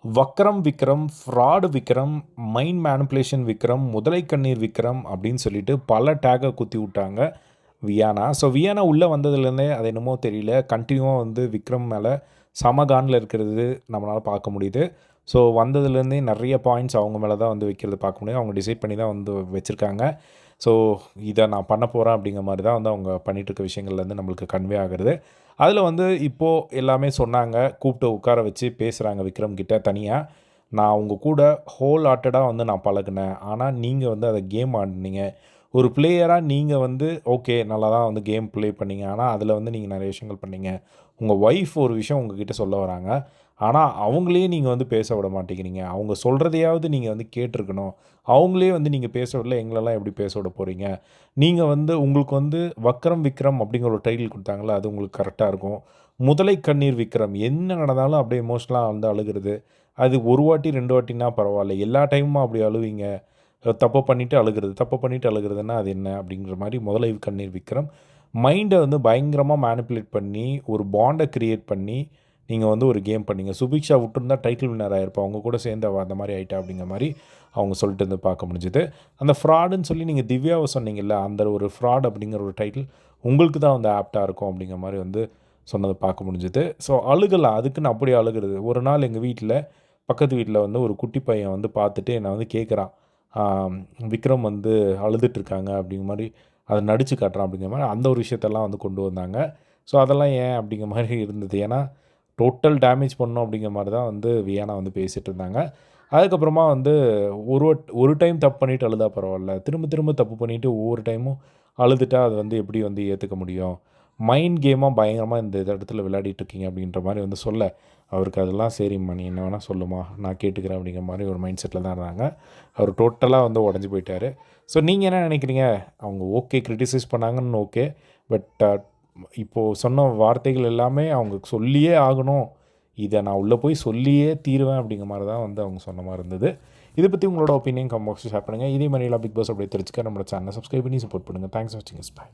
வக்ரம் Vikram, fraud Vikram, mind manipulation Vikram, முதலை கண்ணீர் விக்ரம் அப்படின்னு சொல்லிட்டு பல டேக்கை குத்தி விட்டாங்க வியானா. ஸோ வியானா உள்ளே வந்ததுலேருந்தே அது என்னமோ தெரியல, கண்டினியூவாக வந்து விக்ரம் மேலே சமகானில் இருக்கிறது நம்மளால் பார்க்க முடியுது. ஸோ வந்ததுலேருந்தே நிறைய பாயிண்ட்ஸ் அவங்க மேலே தான் வந்து வைக்கிறது பார்க்க முடியும். அவங்க டிசைட் பண்ணி தான் வந்து வச்சுருக்காங்க. ஸோ இதை நான் பண்ண போகிறேன் அப்படிங்கிற மாதிரி தான் வந்து அவங்க பண்ணிகிட்ருக்க விஷயங்கள்லேருந்து நம்மளுக்கு கன்வே ஆகிறது. அதில் வந்து இப்போது எல்லாமே சொன்னாங்க, கூப்பிட்டு உட்கார வச்சு பேசுகிறாங்க விக்ரம் கிட்ட தனியாக. நான் உங்கள் கூட ஹோல் ஹார்ட்டடாக வந்து நான் பழகினேன், ஆனால் நீங்கள் வந்து அதை கேம் ஆடினீங்க. ஒரு பிளேயராக நீங்கள் வந்து ஓகே நல்லா தான் வந்து கேம் ப்ளே பண்ணீங்க, ஆனால் அதில் வந்து நீங்கள் நிறைய விஷயங்கள் பண்ணீங்க. உங்கள் ஒய்ஃப் ஒரு விஷயம் உங்ககிட்ட சொல்ல வராங்க, ஆனால் அவங்களே நீங்கள் வந்து பேச விட மாட்டேங்கிறீங்க. அவங்க சொல்கிறதையாவது நீங்கள் வந்து கேட்டிருக்கணும். அவங்களே வந்து நீங்கள் பேச விடல, எங்களெல்லாம் எப்படி பேச விட போகிறீங்க? நீங்கள் வந்து உங்களுக்கு வந்து வக்ரம் விக்ரம் அப்படிங்கிற ஒரு டைட்டில் கொடுத்தாங்களே, அது உங்களுக்கு கரெக்டாக இருக்கும். முதலை கண்ணீர் விக்ரம், என்ன நடந்தாலும் அப்படியே எமோஷ்னலாக வந்து அழுகிறது. அது ஒரு வாட்டி 2 வாட்டினா பரவாயில்ல, எல்லா டைமும் அப்படி அழுவீங்க. தப்பு பண்ணிவிட்டு அழுகிறது, தப்பு பண்ணிவிட்டு அழுகிறதுன்னா அது என்ன அப்படிங்கிற மாதிரி முதலை கண்ணீர் விக்ரம். மைண்டை வந்து பயங்கரமாக மேனிப்புலேட் பண்ணி ஒரு பாண்டை க்ரியேட் பண்ணி நீங்கள் வந்து ஒரு கேம் பண்ணீங்க. சுபிக்ஷா விட்டுருந்தா டைட்டில் வின்னர் ஆகிருப்பா, அவங்க கூட சேர்ந்து அந்த மாதிரி ஆகிட்டா அப்படிங்கிற மாதிரி அவங்க சொல்லிட்டு வந்து பார்க்க முடிஞ்சுது. அந்த ஃப்ராடுன்னு சொல்லி நீங்கள் திவ்யாவை சொன்னீங்கல்ல, அந்த ஒரு ஃப்ராட் அப்படிங்கிற ஒரு டைட்டில் உங்களுக்கு தான் வந்து ஆப்டாக இருக்கும் அப்படிங்கிற மாதிரி வந்து சொன்னதை பார்க்க முடிஞ்சுது. ஸோ அழுகலாம், அதுக்குன்னு அப்படியே அழுகிறது. ஒரு நாள் எங்கள் வீட்டில் பக்கத்து வீட்டில் வந்து ஒரு குட்டி பையன் வந்து பார்த்துட்டு என்னை வந்து கேட்குறான், விக்ரம் வந்து அழுதுட்டுருக்காங்க அப்படிங்கிற மாதிரி அதை நடித்து காட்டுறான் அப்படிங்கிற மாதிரி அந்த ஒரு விஷயத்தெல்லாம் வந்து கொண்டு வந்தாங்க. ஸோ அதெல்லாம் ஏன் அப்படிங்கிற மாதிரி இருந்தது. ஏன்னா டோட்டல் டேமேஜ் பண்ணோம் அப்படிங்கிற மாதிரி தான் வந்து வியானா வந்து பேசிகிட்டு இருந்தாங்க. அதுக்கப்புறமா வந்து ஒரு டைம் தப்பு பண்ணிவிட்டு அழுதா பரவாயில்ல, திரும்ப திரும்ப தப்பு பண்ணிவிட்டு ஒவ்வொரு டைமும் அழுதுட்டா அது வந்து எப்படி வந்து ஏற்றுக்க முடியும்? மைண்ட் கேமாக பயங்கரமாக இந்த இடத்துல விளையாடிட்டுருக்கீங்க அப்படின்ற மாதிரி வந்து சொல்ல, அவருக்கு அதெல்லாம் சரிம்மா நீ என்ன வேணால் சொல்லுமா, நான் கேட்டுக்கிறேன் அப்படிங்கிற மாதிரி ஒரு மைண்ட் செட்டில் தான் இருந்தாங்க. அவர் டோட்டலாக வந்து உடஞ்சி போயிட்டார். ஸோ நீங்கள் என்ன நினைக்கிறீங்க? அவங்க ஓகே கிரிட்டிசைஸ் பண்ணாங்கன்னு ஓகே, பட் இப்போது சொன்ன வார்த்தைகள் எல்லாமே அவங்க சொல்லியே ஆகணும், இதை நான் உள்ளே போய் சொல்லியே தீருவேன் அப்படிங்கிற மாதிரி தான் வந்து அவங்க சொன்ன மாதிரி இருந்தது. இதை பற்றி உங்களோட ஒப்பீனியன் கமெண்ட் பாக்ஸில் ஷேர் பண்ணுங்கள். இதே மாதிரி பிக் பாஸ் அப்படியே தெரிஞ்சுக்க நம்மளோட சேனலை சப்ஸ்கிரைப் பண்ணி சப்போர்ட் பண்ணுங்கள். தேங்க்ஸ் ஃபார் வாட்சிங். பை.